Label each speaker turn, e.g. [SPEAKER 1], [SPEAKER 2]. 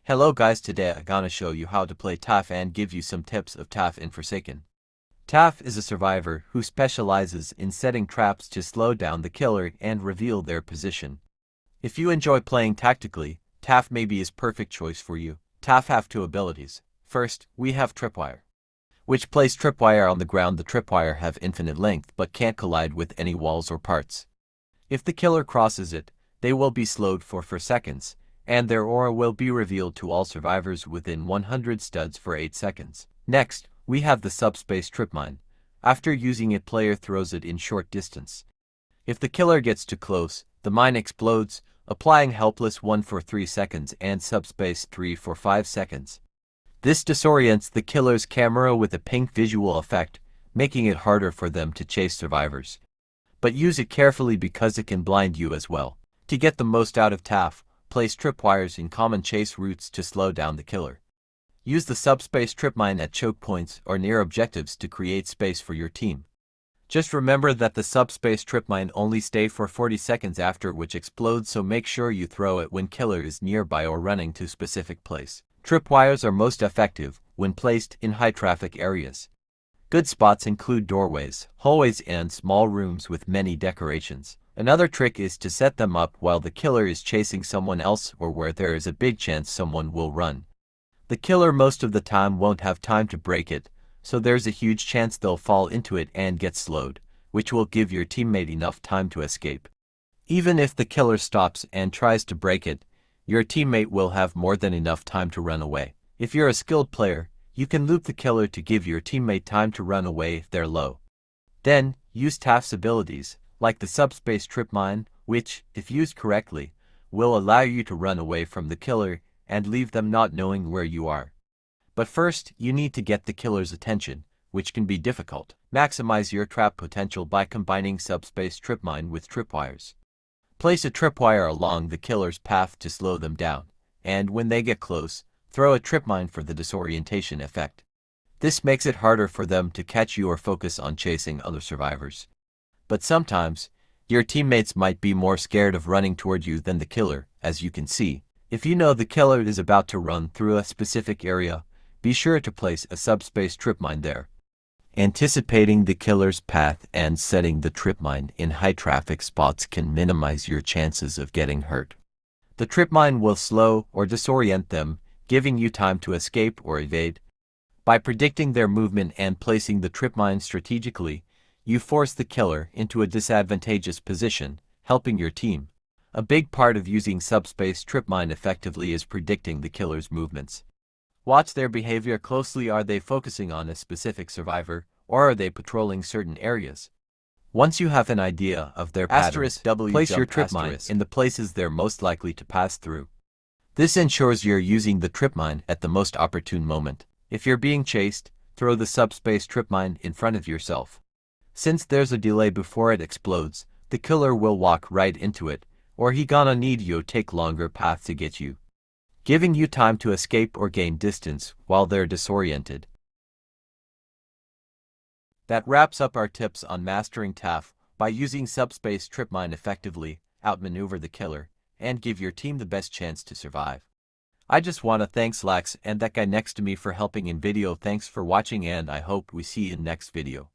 [SPEAKER 1] Hello guys, today I'm gonna show you how to play Taph and give you some tips of Taph in Forsaken. Taph is a survivor who specializes in setting traps to slow down the killer and reveal their position. If you enjoy playing tactically, Taph may be his perfect choice for you. Taph have two abilities. First, we have Tripwire, which place tripwire on the ground. The tripwire have infinite length but can't collide with any walls or parts. If the killer crosses it, they will be slowed for 4 seconds, and their aura will be revealed to all survivors within 100 studs for 8 seconds. Next, we have the subspace trip mine. After using it, player throws it in short distance. If the killer gets too close, the mine explodes, applying helpless 1 for 3 seconds and subspace 3 for 5 seconds. This disorients the killer's camera with a pink visual effect, making it harder for them to chase survivors. But use it carefully because it can blind you as well. To get the most out of Taph, place tripwires in common chase routes to slow down the killer. Use the subspace trip mine at choke points or near objectives to create space for your team. Just remember that the subspace trip mine only stays for 40 seconds after which explodes, so make sure you throw it when killer is nearby or running to specific place. Tripwires are most effective when placed in high traffic areas. Good spots include doorways, hallways, and small rooms with many decorations. Another trick is to set them up while the killer is chasing someone else or where there is a big chance someone will run. The killer most of the time won't have time to break it, so there's a huge chance they'll fall into it and get slowed, which will give your teammate enough time to escape. Even if the killer stops and tries to break it, your teammate will have more than enough time to run away. If you're a skilled player, you can loop the killer to give your teammate time to run away if they're low. Then, use Taph's abilities, like the subspace trip mine, which, if used correctly, will allow you to run away from the killer and leave them not knowing where you are. But first, you need to get the killer's attention, which can be difficult. Maximize your trap potential by combining subspace trip mine with tripwires. Place a tripwire along the killer's path to slow them down, and when they get close, throw a trip mine for the disorientation effect. This makes it harder for them to catch you or focus on chasing other survivors. But sometimes, your teammates might be more scared of running toward you than the killer, as you can see. If you know the killer is about to run through a specific area, be sure to place a subspace trip mine there. Anticipating the killer's path and setting the trip mine in high traffic spots can minimize your chances of getting hurt. The trip mine will slow or disorient them, giving you time to escape or evade. By predicting their movement and placing the trip mine strategically, you force the killer into a disadvantageous position, helping your team. A big part of using subspace trip mine effectively is predicting the killer's movements. Watch their behavior closely. Are they focusing on a specific survivor, or are they patrolling certain areas? Once you have an idea of their patterns, place your trip mine in the places they're most likely to pass through. This ensures you're using the trip mine at the most opportune moment. If you're being chased, throw the subspace trip mine in front of yourself. Since there's a delay before it explodes, the killer will walk right into it, or he gonna need you take longer path to get you, giving you time to escape or gain distance while they're disoriented. That wraps up our tips on mastering Taph by using subspace trip mine effectively, outmaneuver the killer, and give your team the best chance to survive. I just wanna thank Lax and that guy next to me for helping in video. Thanks for watching and I hope we see you in next video.